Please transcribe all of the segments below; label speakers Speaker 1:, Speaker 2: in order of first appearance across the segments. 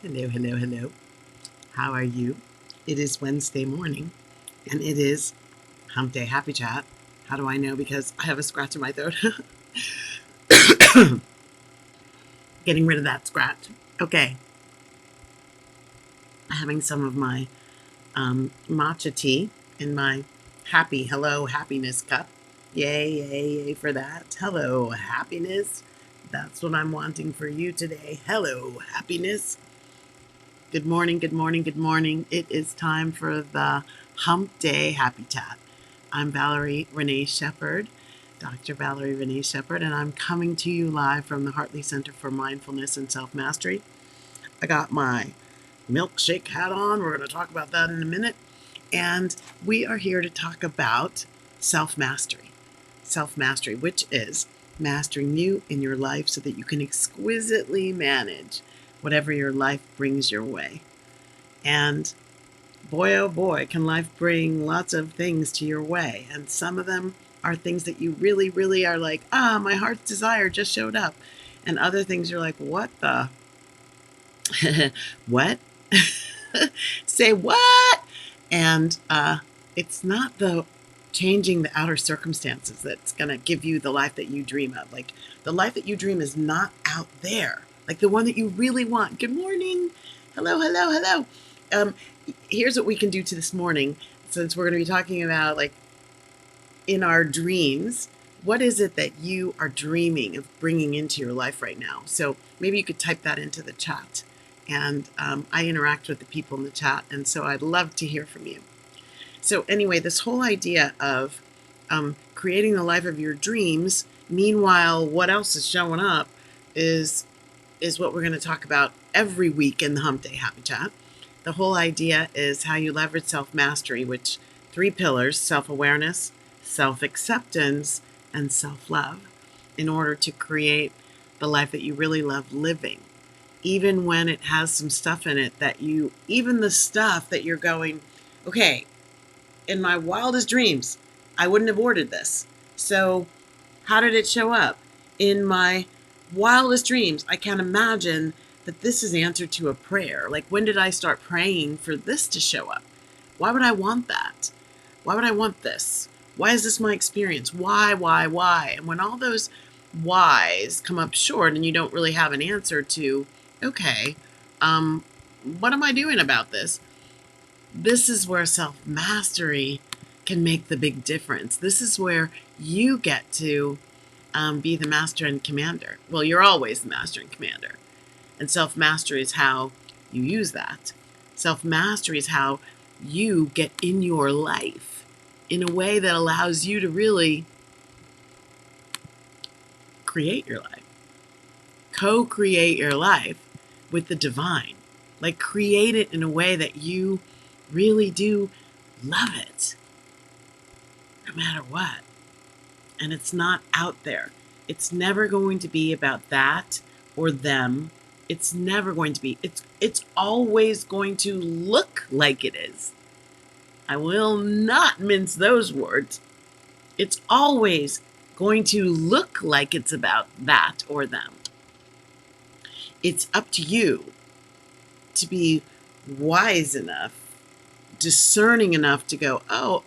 Speaker 1: Hello, hello, hello. How are you? It is Wednesday morning and it is Hump Day Happy Chat. How do I know? Because I have a scratch in my throat. Getting rid of that scratch. Okay. Having some of my matcha tea in my hello, happiness cup. Yay, yay, yay for that. Hello, happiness. That's what I'm wanting for you today. Hello, happiness. Good morning, good morning, good morning. It is time for the Hump Day Happy Chat. I'm Valerie Renee Shepherd, Dr. Valerie Renee Shepherd, and I'm coming to you live from the Hartley Center for Mindfulness and Self-Mastery. I got my milkshake hat on. We're going to talk about that in a minute. And we are here to talk about self-mastery. Self-mastery, which is mastering you in your life so that you can exquisitely manage whatever your life brings your way. And boy, oh boy, can life bring lots of things to your way. And some of them are things that you really, really are like, my heart's desire just showed up. And other things you're like, what the? What? Say what? And it's not the changing the outer circumstances that's going to give you the life that you dream of. Like the life that you dream is not out there. Like the one that you really want. Good morning. Hello, hello, hello. Um, Here's what we can do to this morning, since we're going to be talking about like in our dreams. What is it that you are dreaming of bringing into your life right now? So maybe you could type that into the chat. And I interact with the people in the chat, and so I'd love to hear from you. So anyway, this whole idea of creating the life of your dreams, meanwhile, what else is showing up is what we're going to talk about every week in the Hump Day Happy Chat. The whole idea is how you leverage self-mastery, which 3 pillars: self-awareness, self-acceptance, and self-love, in order to create the life that you really love living. Even when it has some stuff in it that even the stuff that you're going, okay, in my wildest dreams, I wouldn't have ordered this. So how did it show up? In my wildest dreams, I can't imagine that this is answer to a prayer. Like, when did I start praying for this to show up? Why would I want that? Why would I want this? Why is this my experience? Why? And when all those whys come up short and you don't really have an answer to, okay, what am I doing about this? This is where self-mastery can make the big difference. This is where you get to be the master and commander. Well, you're always the master and commander. And self-mastery is how you use that. Self-mastery is how you get in your life in a way that allows you to really create your life. Co-create your life with the divine. Like, create it in a way that you really do love it, no matter what. And it's not out there. It's never going to be about that or them. It's never going to be. It's always going to look like it is. I will not mince those words. It's always going to look like it's about that or them. It's up to you to be wise enough, discerning enough to go, oh,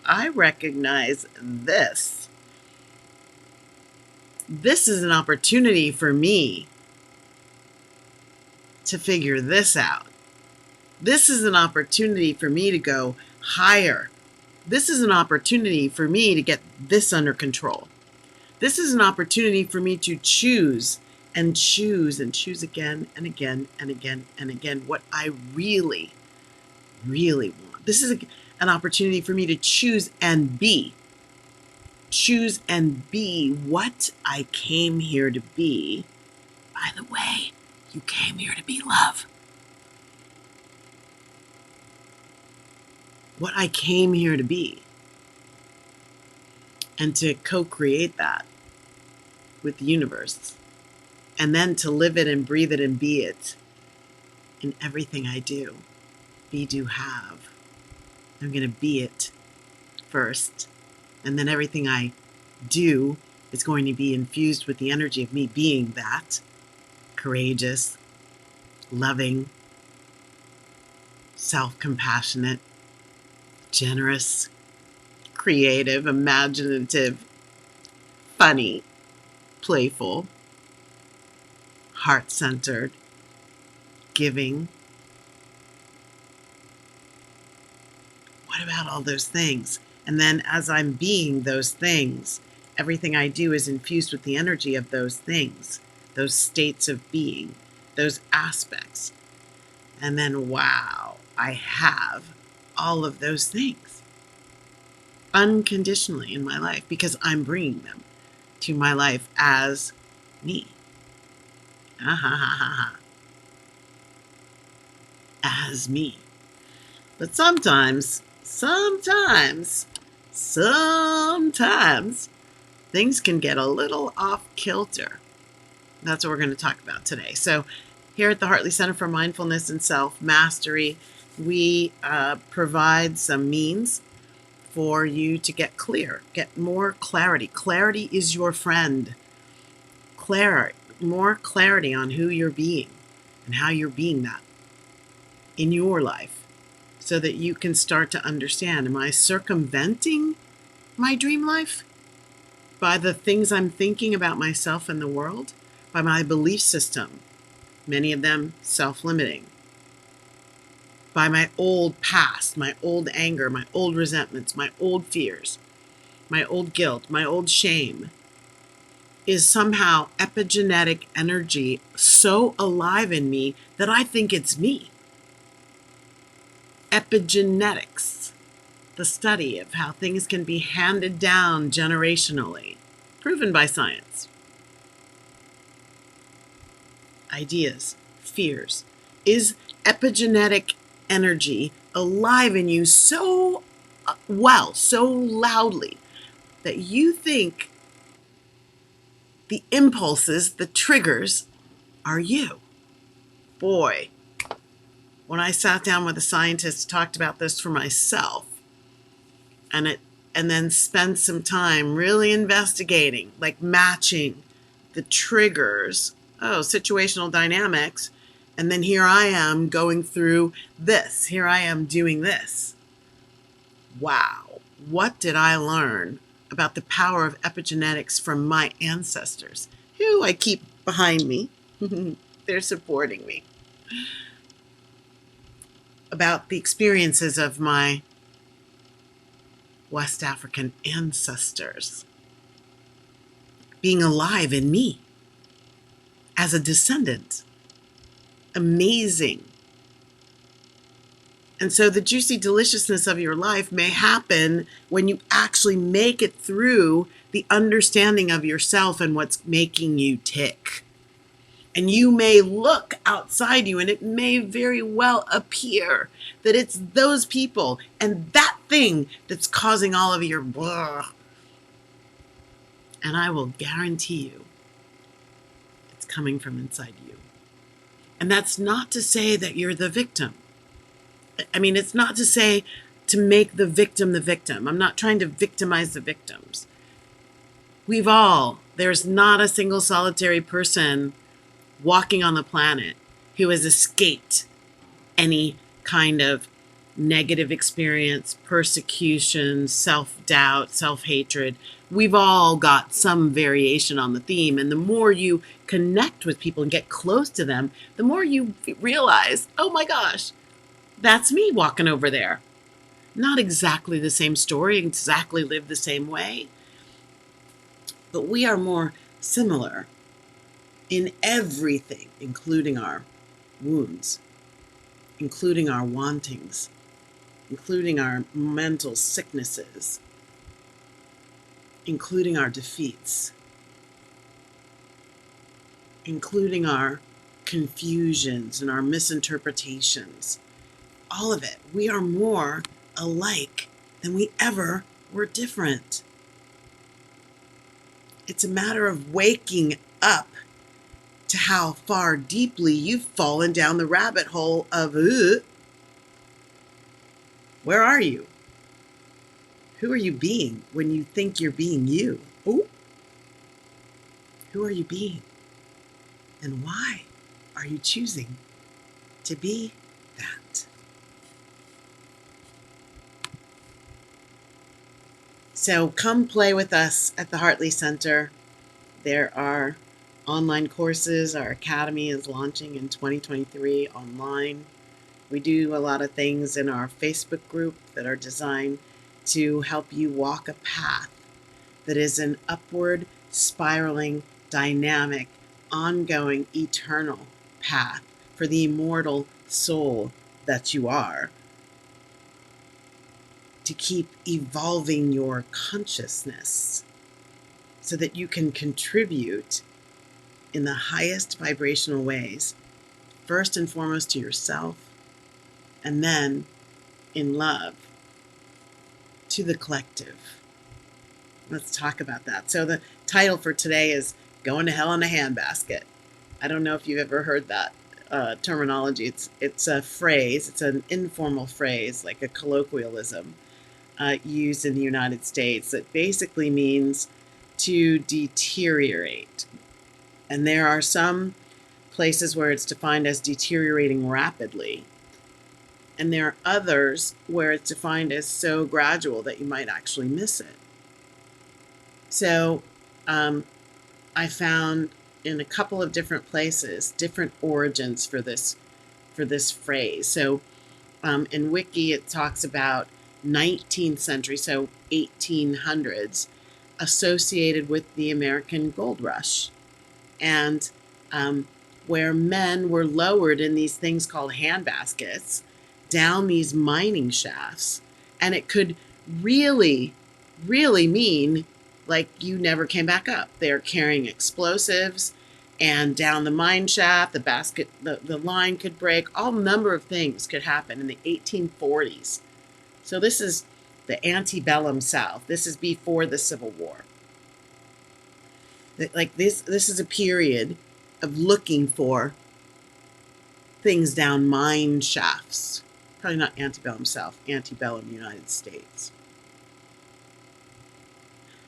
Speaker 1: I recognize this. This is an opportunity for me to figure this out. This is an opportunity for me to go higher. This is an opportunity for me to get this under control. This is an opportunity for me to choose and choose and choose again and again and again and again what I really, really want. This is an opportunity for me to choose and be. Choose and be what I came here to be. By the way, you came here to be love. What I came here to be. And to co-create that with the universe. And then to live it and breathe it and be it in everything I do. Be, do, have. I'm going to be it first. And then everything I do is going to be infused with the energy of me being that. Courageous, loving, self-compassionate, generous, creative, imaginative, funny, playful, heart-centered, giving. What about all those things? And then as I'm being those things, everything I do is infused with the energy of those things, those states of being, those aspects. And then, wow, I have all of those things unconditionally in my life because I'm bringing them to my life as me. Ah, ha, ha, ha, ha. As me. But sometimes, things can get a little off kilter. That's what we're going to talk about today. So, here at the Hartley Center for Mindfulness and Self-Mastery, we provide some means for you to get clear, get more clarity. Clarity is your friend. More clarity on who you're being and how you're being that in your life so that you can start to understand, am I circumventing my dream life by the things I'm thinking about myself and the world, by my belief system, many of them self-limiting, by my old past, my old anger, my old resentments, my old fears, my old guilt, my old shame, is somehow epigenetic energy so alive in me that I think it's me. Epigenetics, the study of how things can be handed down generationally, proven by science. Ideas, fears. Is epigenetic energy alive in you so well, so loudly, that you think the impulses, the triggers, are you? Boy, when I sat down with a scientist, talked about this for myself, and then spent some time really investigating, like matching the triggers, situational dynamics, and then here I am going through this. Here I am doing this. Wow, what did I learn about the power of epigenetics from my ancestors, who I keep behind me? They're supporting me. About the experiences of my West African ancestors being alive in me as a descendant. Amazing. And so the juicy deliciousness of your life may happen when you actually make it through the understanding of yourself and what's making you tick. And you may look outside you and it may very well appear that it's those people and that thing that's causing all of your blah. And I will guarantee you it's coming from inside you. And that's not to say that you're the victim. I mean, it's not to say to make the victim the victim. I'm not trying to victimize the victims. There's not a single solitary person walking on the planet who has escaped any kind of negative experience, persecution, self-doubt, self-hatred. We've all got some variation on the theme. And the more you connect with people and get close to them, the more you realize, oh my gosh, that's me walking over there. Not exactly the same story, exactly live the same way, but we are more similar in everything, including our wounds, including our wantings, including our mental sicknesses, including our defeats, including our confusions and our misinterpretations. All of it. We are more alike than we ever were different. It's a matter of waking up to how far deeply you've fallen down the rabbit hole of, where are you? Who are you being when you think you're being you? Oh, who are you being? And why are you choosing to be that. So come play with us at the Hartley Center. There are online courses. Our academy is launching in 2023 online. We do a lot of things in our Facebook group that are designed to help you walk a path that is an upward, spiraling, dynamic, ongoing, eternal path for the immortal soul that you are, to keep evolving your consciousness so that you can contribute in the highest vibrational ways, first and foremost to yourself, and then in love to the collective. Let's talk about that. So the title for today is Going to Hell in a Handbasket. I don't know if you've ever heard that terminology. It's a phrase. It's an informal phrase, like a colloquialism used in the United States that basically means to deteriorate. And there are some places where it's defined as deteriorating rapidly. And there are others where it's defined as so gradual that you might actually miss it. So I found in a couple of different places different origins for this phrase. So in Wiki it talks about 19th century, so 1800s, associated with the American Gold Rush, and where men were lowered in these things called handbaskets down these mining shafts, and it could really, really mean like you never came back up. They're carrying explosives, and down the mine shaft, the basket, the line could break. All number of things could happen in the 1840s. So this is the antebellum South. This is before the Civil War. Like this is a period of looking for things down mine shafts. Probably not antebellum South, antebellum United States.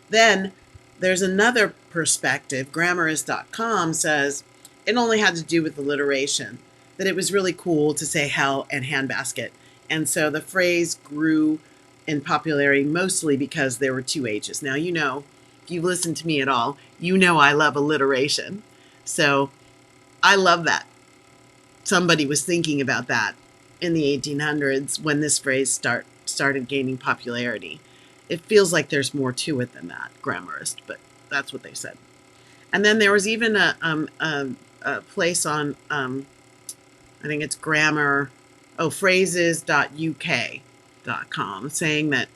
Speaker 1: Then there's another perspective. Grammarist.com says it only had to do with alliteration, that it was really cool to say hell and handbasket. And so the phrase grew in popularity mostly because there were two H's. Now, you know, if you've listened to me at all, you know I love alliteration. So I love that somebody was thinking about that in the 1800s when this phrase started gaining popularity. It feels like there's more to it than that, Grammarist, but that's what they said. And then there was even a place on, I think it's phrases.uk.com, saying that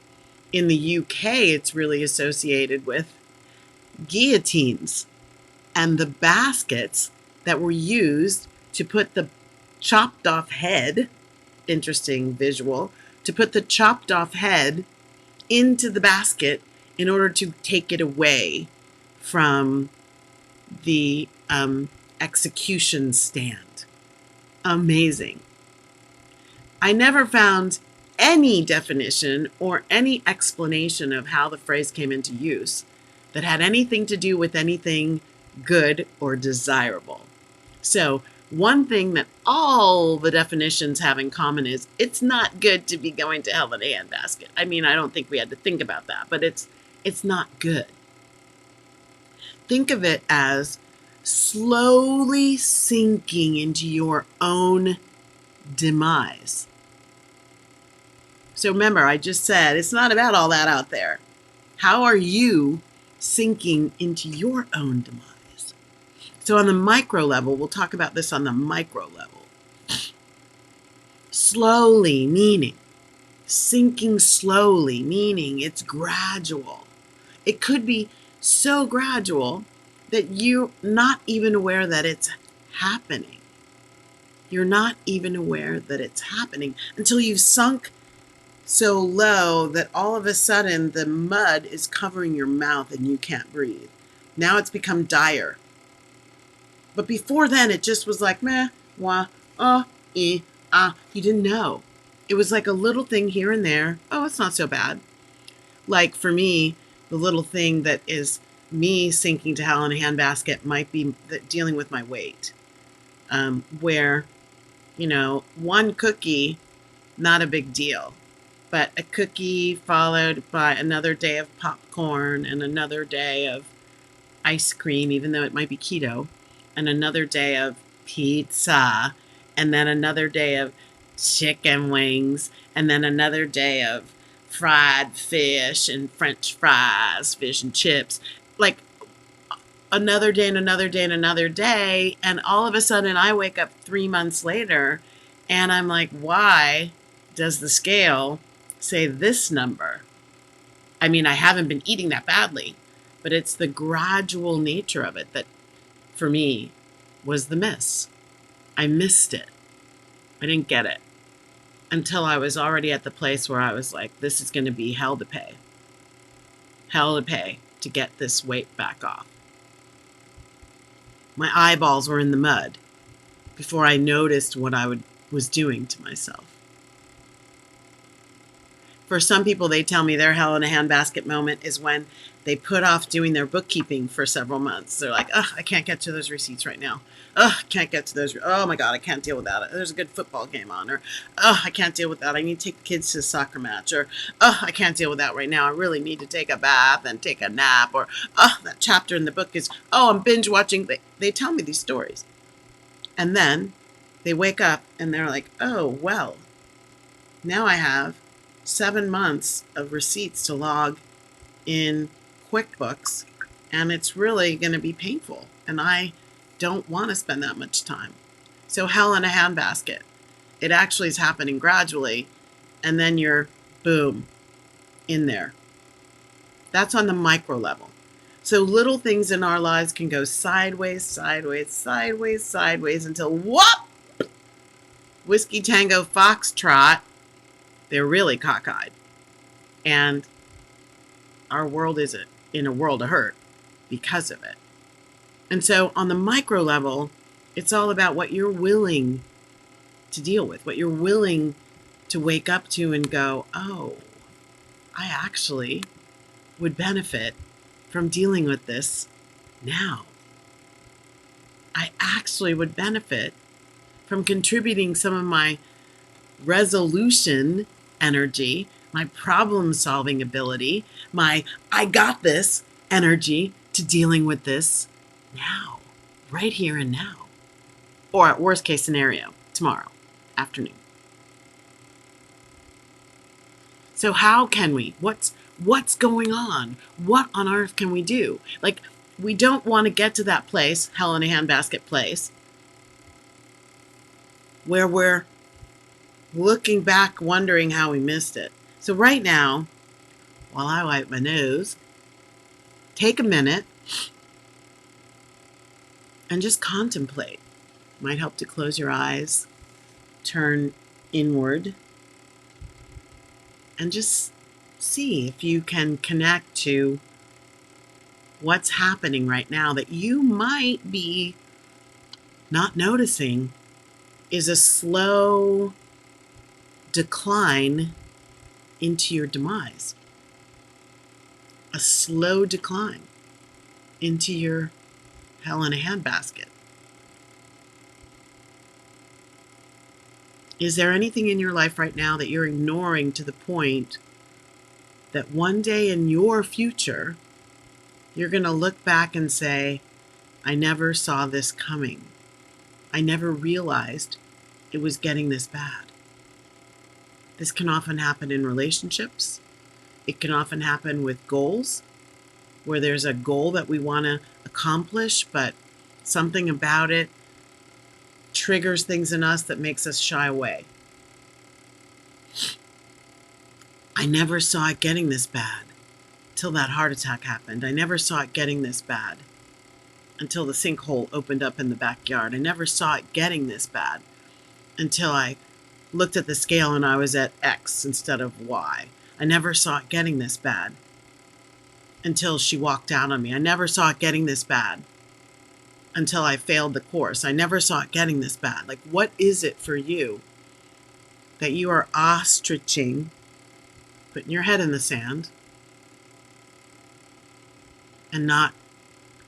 Speaker 1: in the UK it's really associated with guillotines and the baskets that were used to put the chopped off head, interesting visual, to put the chopped off head into the basket in order to take it away from the execution stand. Amazing. I never found any definition or any explanation of how the phrase came into use that had anything to do with anything good or desirable. So one thing that all the definitions have in common is it's not good to be going to hell in a handbasket. I mean, I don't think we had to think about that, but it's not good. Think of it as slowly sinking into your own demise. So remember, I just said it's not about all that out there. How are you sinking into your own demise? So on the micro level, we'll talk about this on the micro level. Slowly, meaning sinking slowly, meaning it's gradual. It could be so gradual that you're not even aware that it's happening. You're not even aware that it's happening until you've sunk so low that all of a sudden the mud is covering your mouth and you can't breathe. Now it's become dire. But before then, it just was like, meh, wah, you didn't know. It was like a little thing here and there. Oh, it's not so bad. Like for me, the little thing that is me sinking to hell in a handbasket might be dealing with my weight, where One cookie, not a big deal. But a cookie followed by another day of popcorn and another day of ice cream, even though it might be keto, and another day of pizza, and then another day of chicken wings, and then another day of fried fish and French fries, fish and chips. Like another day and another day and another day. And all of a sudden, I wake up 3 months later and I'm like, why does the scale say this number? I mean, I haven't been eating that badly, but it's the gradual nature of it that, for me, was the miss. I missed it. I didn't get it until I was already at the place where I was like, this is going to be hell to pay. Hell to pay to get this weight back off. My eyeballs were in the mud before I noticed what I was doing to myself. For some people, they tell me their hell in a handbasket moment is when they put off doing their bookkeeping for several months. They're like, I can't get to those receipts right now. I can't get to those. Oh my God, I can't deal with that. There's a good football game on. Or, I can't deal with that. I need to take the kids to the soccer match. Or, I can't deal with that right now. I really need to take a bath and take a nap. Or, that chapter in the book is, I'm binge watching. They tell me these stories. And then they wake up and they're like, oh, well, now I have 7 months of receipts to log in QuickBooks, and it's really going to be painful, and I don't want to spend that much time. So hell in a handbasket. It actually is happening gradually, and then you're, boom, in there. That's on the micro level. So little things in our lives can go sideways, sideways, sideways, sideways until, whoop! Whiskey Tango Foxtrot, they're really cockeyed. And our world is in a world of hurt because of it. And so on the micro level, it's all about what you're willing to deal with, what you're willing to wake up to and go, oh, I actually would benefit from dealing with this now. I actually would benefit from contributing some of my resolution energy, my problem solving ability, my I got this energy to dealing with this now, right here and now. Or at worst case scenario, tomorrow afternoon. So how can we? What's going on? What on earth can we do? Like, we don't want to get to that place, hell in a handbasket place, where we're looking back wondering how we missed it. So right now, while I wipe my nose, take a minute and just contemplate. Might help to close your eyes, turn inward, and just see if you can connect to what's happening right now that you might be not noticing is a slow decline into your demise. A slow decline into your hell in a handbasket. Is there anything in your life right now that you're ignoring to the point that one day in your future, you're going to look back and say, I never saw this coming. I never realized it was getting this bad. This can often happen in relationships. It can often happen with goals, where there's a goal that we want to accomplish, but something about it triggers things in us that makes us shy away. I never saw it getting this bad till that heart attack happened. I never saw it getting this bad until the sinkhole opened up in the backyard. I never saw it getting this bad until I looked at the scale and I was at X instead of Y. I never saw it getting this bad until she walked out on me. I never saw it getting this bad until I failed the course. I never saw it getting this bad. Like, what is it for you that you are ostriching, putting your head in the sand, and not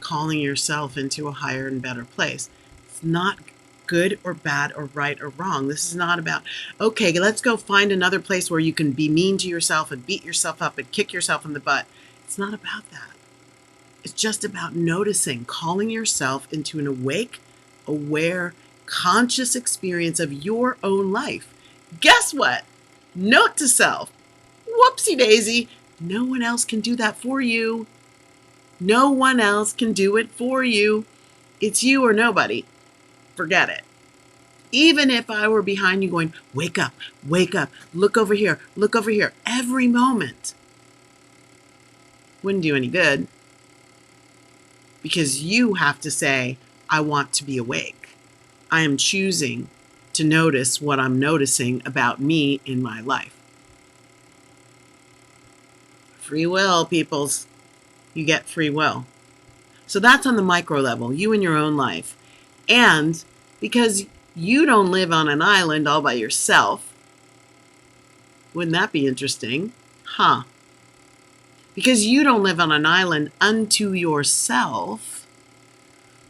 Speaker 1: calling yourself into a higher and better place? It's not good or bad or right or wrong. This is not about, okay, let's go find another place where you can be mean to yourself and beat yourself up and kick yourself in the butt. It's not about that. It's just about noticing, calling yourself into an awake, aware, conscious experience of your own life. Guess what? Note to self, whoopsie daisy, no one else can do that for you. No one else can do it for you. It's you or nobody. Forget it. Even if I were behind you going, wake up, look over here, every moment, wouldn't do any good, because you have to say, I want to be awake. I am choosing to notice what I'm noticing about me in my life. Free will, peoples. You get free will. So that's on the micro level, you in your own life. And because you don't live on an island all by yourself, wouldn't that be interesting? Huh. Because you don't live on an island unto yourself,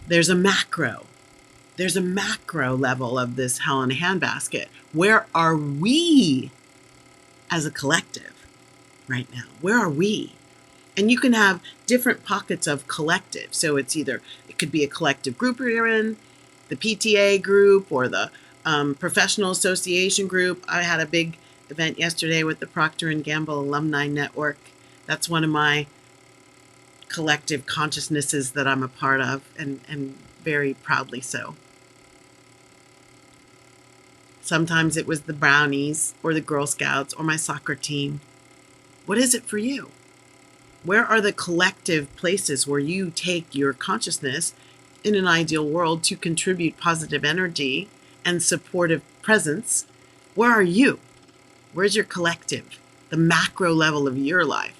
Speaker 1: there's a macro. There's a macro level of this hell in a handbasket. Where are we as a collective right now? Where are we? And you can have different pockets of collective. So it could be a collective group you're in, the PTA group or the professional association group. I had a big event yesterday with the Procter & Gamble Alumni Network. That's one of my collective consciousnesses that I'm a part of, and very proudly so. Sometimes it was the Brownies or the Girl Scouts or my soccer team. What is it for you? Where are the collective places where you take your consciousness in an ideal world to contribute positive energy and supportive presence? Where are you? Where's your collective? The macro level of your life.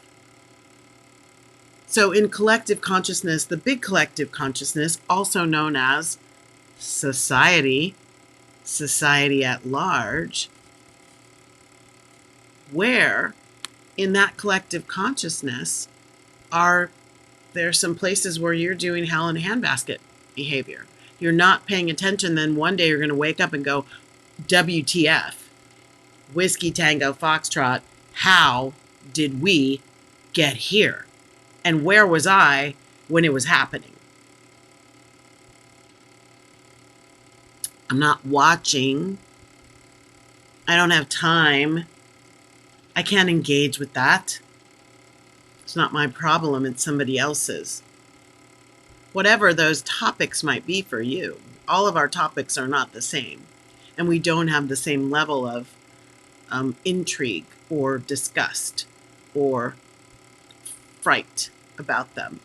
Speaker 1: So in collective consciousness, the big collective consciousness, also known as society at large, where in that collective consciousness are there some places where you're doing hell in a handbasket behavior. You're not paying attention, then one day you're going to wake up and go, WTF, Whiskey Tango Foxtrot, how did we get here? And where was I when it was happening? I'm not watching. I don't have time. I can't engage with that. It's not my problem, it's somebody else's. Whatever those topics might be for you, all of our topics are not the same. And we don't have the same level of intrigue or disgust or fright about them.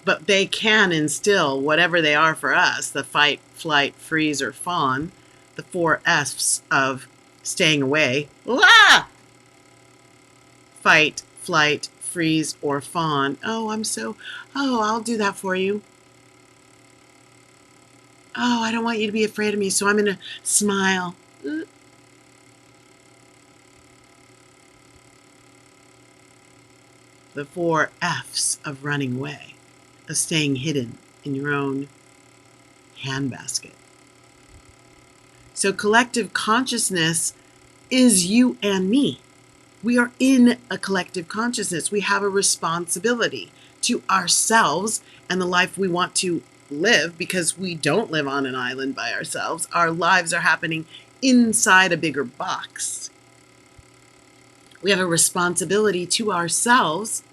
Speaker 1: But they can instill whatever they are for us, the fight, flight, freeze, or fawn, the 4 F's of staying away. Fight, flight, freeze, or fawn. I'll do that for you. Oh, I don't want you to be afraid of me, so I'm going to smile. The 4 F's of running away, of staying hidden in your own handbasket. So collective consciousness is you and me. We are in a collective consciousness. We have a responsibility to ourselves and the life we want to live, because we don't live on an island by ourselves. Our lives are happening inside a bigger box. We have a responsibility to ourselves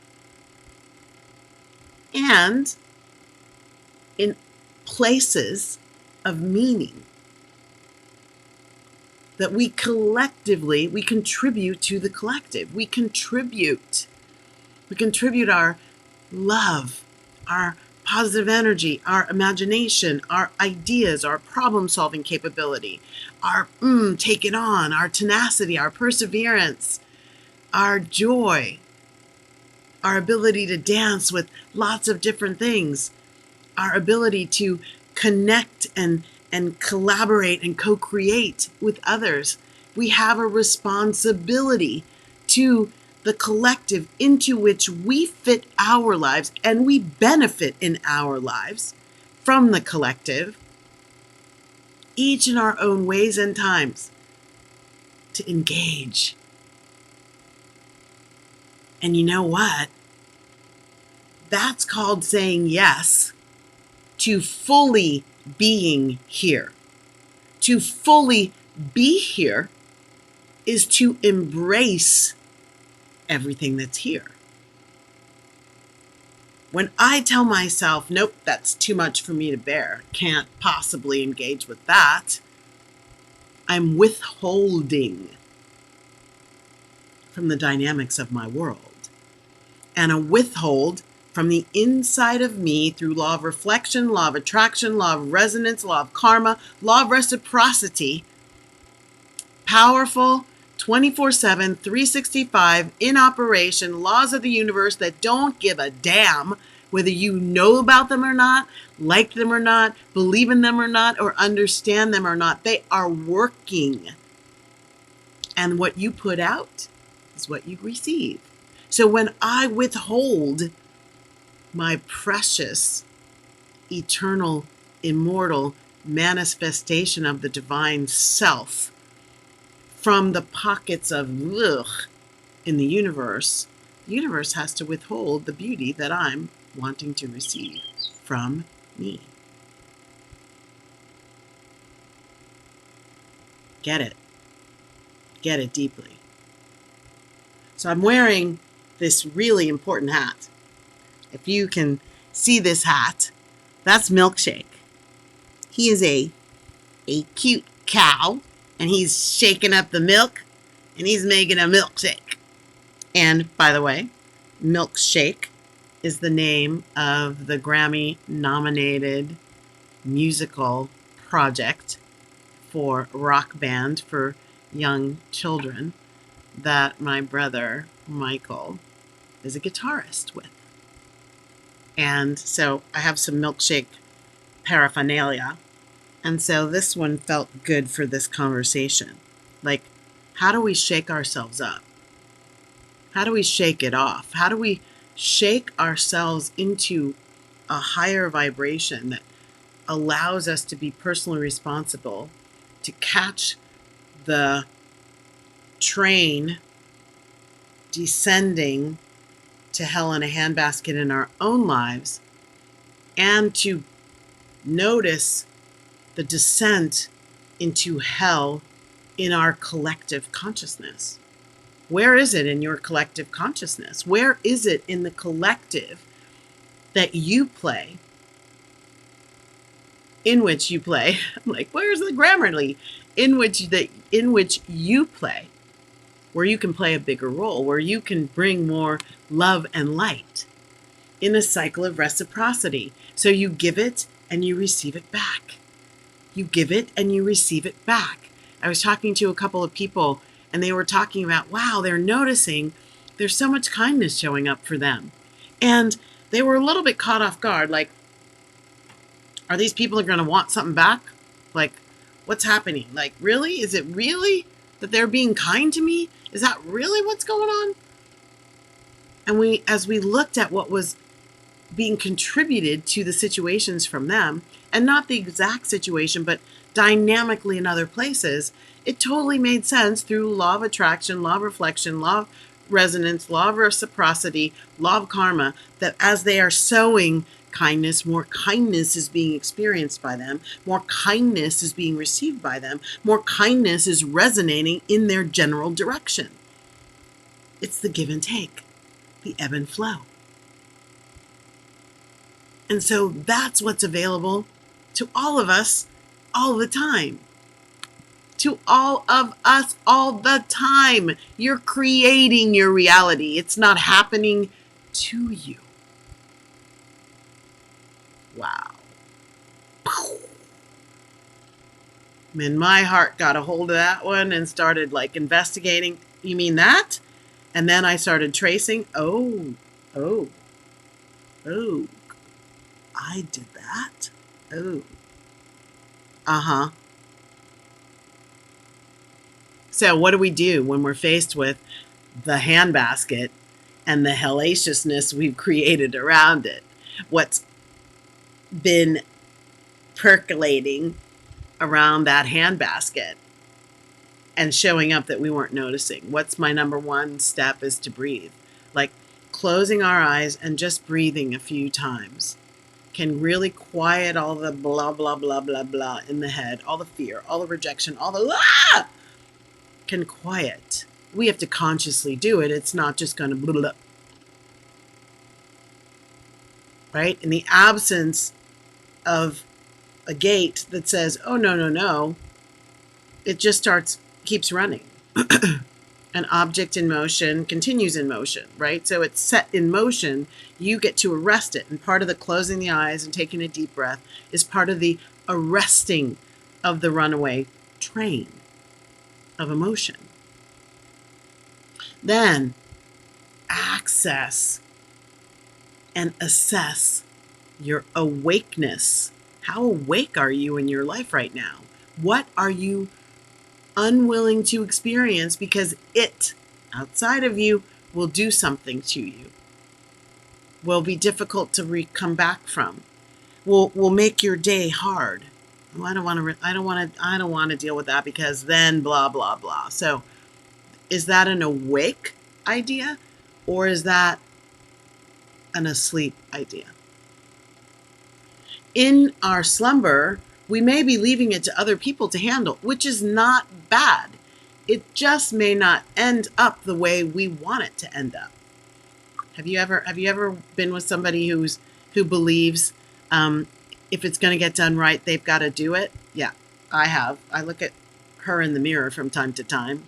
Speaker 1: and in places of meaning that we collectively, we contribute to the collective. We contribute our love, our positive energy, our imagination, our ideas, our problem-solving capability, our take it on, our tenacity, our perseverance, our joy, our ability to dance with lots of different things, our ability to connect and collaborate and co-create with others. We have a responsibility to the collective into which we fit our lives and we benefit in our lives from the collective, each in our own ways and times, to engage. And you know what? That's called saying yes to fully being here. To fully be here is to embrace everything that's here. When I tell myself, nope, that's too much for me to bear, can't possibly engage with that, I'm withholding from the dynamics of my world. And a withhold from the inside of me through law of reflection, law of attraction, law of resonance, law of karma, law of reciprocity, powerful, 24/7, 365, in operation, laws of the universe that don't give a damn whether you know about them or not, like them or not, believe in them or not, or understand them or not. They are working. And what you put out is what you receive. So when I withhold my precious, eternal, immortal manifestation of the divine self from the pockets of ugh in the universe has to withhold the beauty that I'm wanting to receive from me. Get it. Get it deeply. So I'm wearing this really important hat. If you can see this hat, that's Milkshake. He is a cute cow, and he's shaking up the milk, and he's making a milkshake. And by the way, Milkshake is the name of the Grammy-nominated musical project for rock band for young children that my brother Michael is a guitarist with. And so I have some Milkshake paraphernalia. And so this one felt good for this conversation. Like, how do we shake ourselves up? How do we shake it off? How do we shake ourselves into a higher vibration that allows us to be personally responsible, to catch the train descending to hell in a handbasket in our own lives, and to notice the descent into hell in our collective consciousness? Where is it in your collective consciousness? Where is it in the collective that you play, in which you play? I'm like, where's the Grammarly? In which you play, where you can play a bigger role, where you can bring more love and light in a cycle of reciprocity. So you give it and you receive it back. You give it and you receive it back. I was talking to a couple of people, and they were talking about, wow, they're noticing there's so much kindness showing up for them. And they were a little bit caught off guard, like, are these people going to want something back? Like, what's happening? Like, really? Is it really that they're being kind to me? Is that really what's going on? And as we looked at what was being contributed to the situations from them, and not the exact situation, but dynamically in other places, it totally made sense through law of attraction, law of reflection, law of resonance, law of reciprocity, law of karma, that as they are sowing kindness, more kindness is being experienced by them, more kindness is being received by them, more kindness is resonating in their general direction. It's the give and take, the ebb and flow. And so that's what's available to all of us all the time. To all of us all the time. You're creating your reality. It's not happening to you. Wow. And my heart got a hold of that one and started investigating. You mean that? And then I started tracing. Oh, I did that. Oh. Uh-huh. So what do we do when we're faced with the handbasket and the hellaciousness we've created around it? What's been percolating around that handbasket and showing up that we weren't noticing. What's my number one step is to breathe. Like closing our eyes and just breathing a few times can really quiet all the blah, blah, blah, blah, blah in the head, all the fear, all the rejection, all the can quiet. We have to consciously do it. It's not just going to blah, blah, right? In the absence of a gate that says, oh, no, no, no, it just keeps running. An object in motion continues in motion, right? So it's set in motion. You get to arrest it. And part of the closing the eyes and taking a deep breath is part of the arresting of the runaway train of emotion. Then access and assess your awakeness. How awake are you in your life right now? What are you unwilling to experience because it, outside of you, will do something to you, will be difficult to come back from, will make your day hard. Oh, I don't want to deal with that because then blah, blah, blah. So is that an awake idea or is that an asleep idea? In our slumber, we may be leaving it to other people to handle, which is not bad. It just may not end up the way we want it to end up. Have you ever been with somebody who believes if it's going to get done right, they've got to do it? Yeah, I have. I look at her in the mirror from time to time.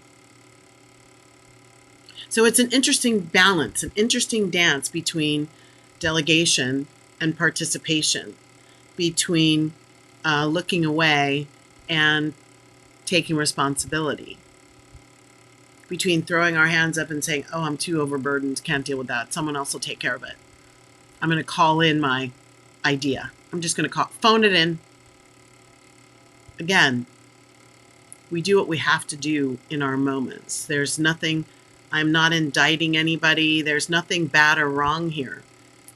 Speaker 1: So it's an interesting balance, an interesting dance between delegation and participation, between looking away and taking responsibility, between throwing our hands up and saying, oh, I'm too overburdened, can't deal with that. Someone else will take care of it. I'm going to call in my idea. I'm just going to phone it in. Again, we do what we have to do in our moments. There's nothing, I'm not indicting anybody. There's nothing bad or wrong here.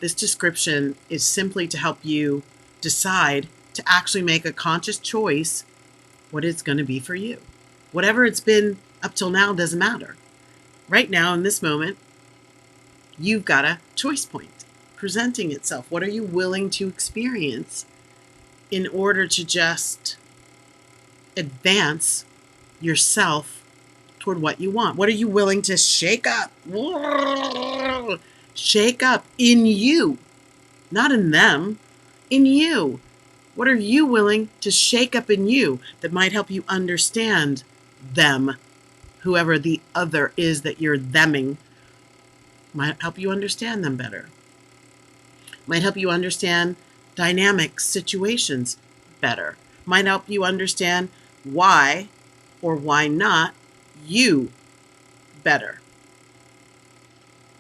Speaker 1: This description is simply to help you decide to actually make a conscious choice what it's going to be for you. Whatever it's been up till now doesn't matter. Right now, in this moment, you've got a choice point presenting itself. What are you willing to experience in order to just advance yourself toward what you want? What are you willing to shake up? Shake up in you, not in them, in you. What are you willing to shake up in you that might help you understand them, whoever the other is that you're theming, might help you understand them better. Might help you understand dynamic situations better. Might help you understand why or why not you better.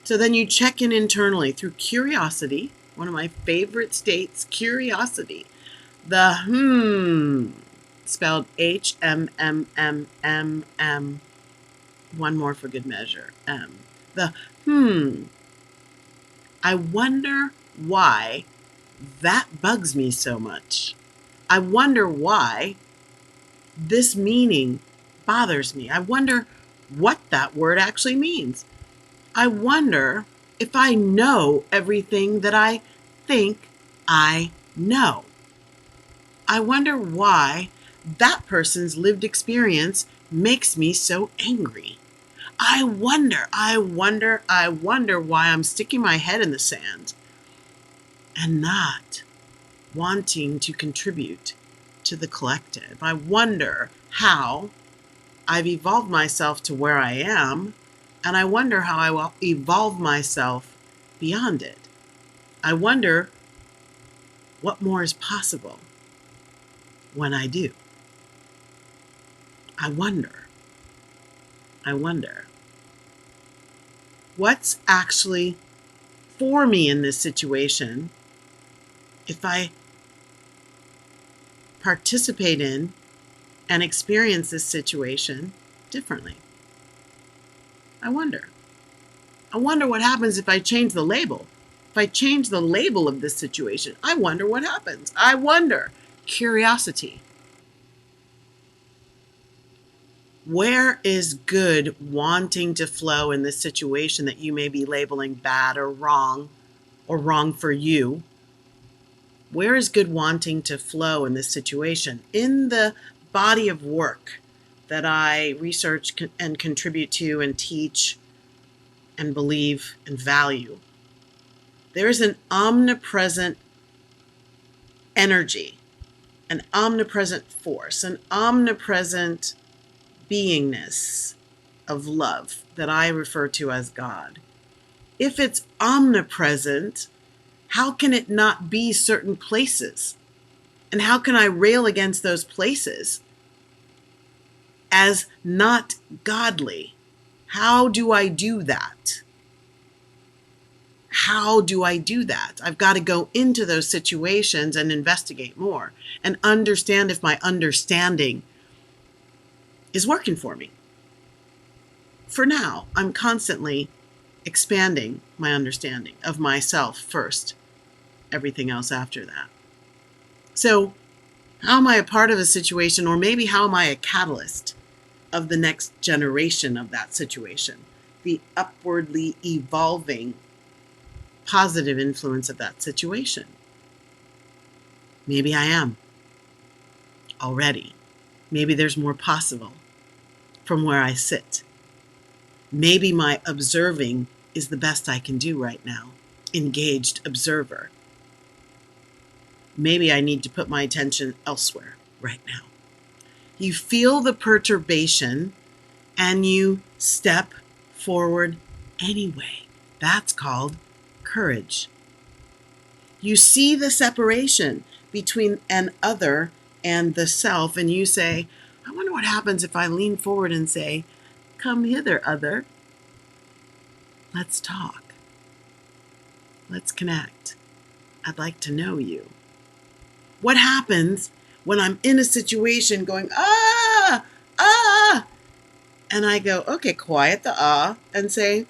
Speaker 1: So then you check in internally through curiosity, one of my favorite states, curiosity. The spelled HMMMMM. One more for good measure. The I wonder why that bugs me so much. I wonder why this meaning bothers me. I wonder what that word actually means. I wonder if I know everything that I think I know. I wonder why that person's lived experience makes me so angry. I wonder why I'm sticking my head in the sand and not wanting to contribute to the collective. I wonder how I've evolved myself to where I am, and I wonder how I will evolve myself beyond it. I wonder what more is possible when I do. I wonder. What's actually for me in this situation if I participate in and experience this situation differently? I wonder what happens if I change the label. If I change the label of this situation, I wonder what happens. I wonder, curiosity. Where is good wanting to flow in this situation that you may be labeling bad or wrong for you? Where is good wanting to flow in this situation? In the body of work that I research and contribute to and teach and believe and value, there is an omnipresent energy, an omnipresent force, an omnipresent beingness of love that I refer to as God. If it's omnipresent, how can it not be certain places? And how can I rail against those places as not godly? How do I do that? How do I do that? I've got to go into those situations and investigate more and understand if my understanding is working for me. For now, I'm constantly expanding my understanding of myself first, everything else after that. So, how am I a part of a situation, or maybe how am I a catalyst of the next generation of that situation? The upwardly evolving positive influence of that situation. Maybe I am already. Maybe there's more possible from where I sit. Maybe my observing is the best I can do right now. Engaged observer. Maybe I need to put my attention elsewhere right now. You feel the perturbation and you step forward anyway. That's called courage. You see the separation between an other and the self, and you say, I wonder what happens if I lean forward and say, come hither, other. Let's talk. Let's connect. I'd like to know you. What happens when I'm in a situation going, and I go, okay, quiet the and say,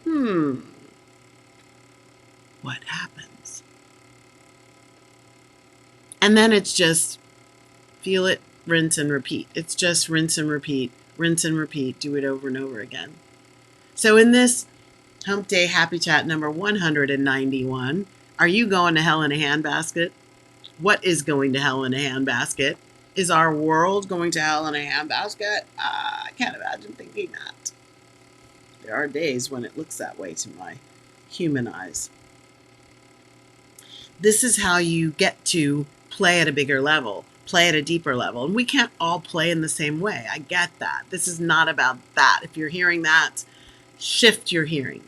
Speaker 1: what happens? And then it's just feel it, rinse and repeat. It's just rinse and repeat, do it over and over again. So in this Hump Day Happy Chat number 191, are you going to hell in a handbasket? What is going to hell in a handbasket? Is our world going to hell in a handbasket? I can't imagine thinking that. There are days when it looks that way to my human eyes. This is how you get to play at a bigger level, play at a deeper level. And we can't all play in the same way. I get that. This is not about that. If you're hearing that, shift your hearing.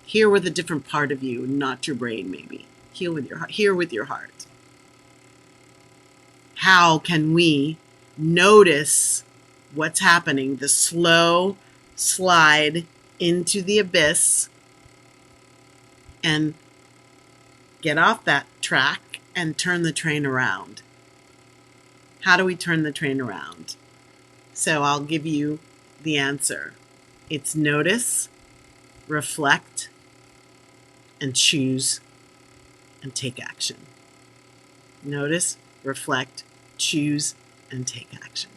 Speaker 1: Hear with a different part of you, not your brain maybe. Hear with your heart. How can we notice what's happening, the slow slide into the abyss, and get off that track and turn the train around? How do we turn the train around? So I'll give you the answer. It's notice, reflect, and choose, and take action. Notice, reflect, choose, and take action.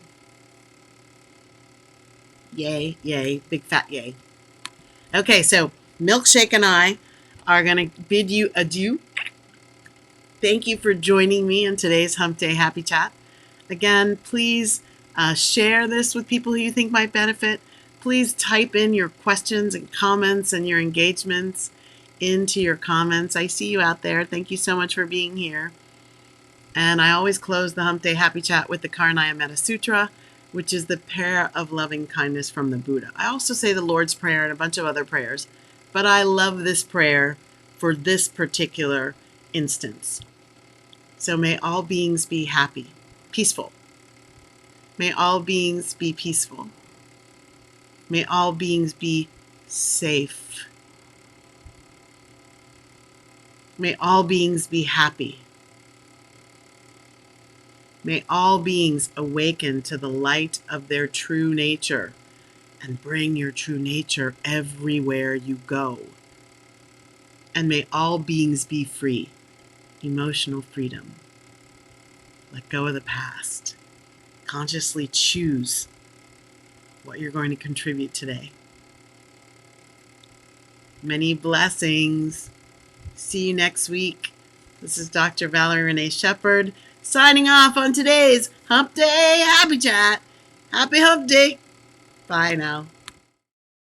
Speaker 1: Yay, yay, big fat yay. Okay, so Milkshake and I are going to bid you adieu. Thank you for joining me in today's Hump Day Happy Chat. Again, please share this with people who you think might benefit. Please type in your questions and comments and your engagements into your comments. I see you out there. Thank you so much for being here. And I always close the Hump Day Happy Chat with the Karnaya Metta Sutra, which is the prayer of loving kindness from the Buddha. I also say the Lord's Prayer and a bunch of other prayers, but I love this prayer for this particular instance. So may all beings be happy, peaceful. May all beings be peaceful. May all beings be safe. May all beings be happy. May all beings awaken to the light of their true nature and bring your true nature everywhere you go. And may all beings be free, emotional freedom. Let go of the past. Consciously choose what you're going to contribute today. Many blessings. See you next week. This is Dr. Valerie Renee Shepherd signing off on today's Hump Day Happy Chat. Happy Hump Day. Bye now.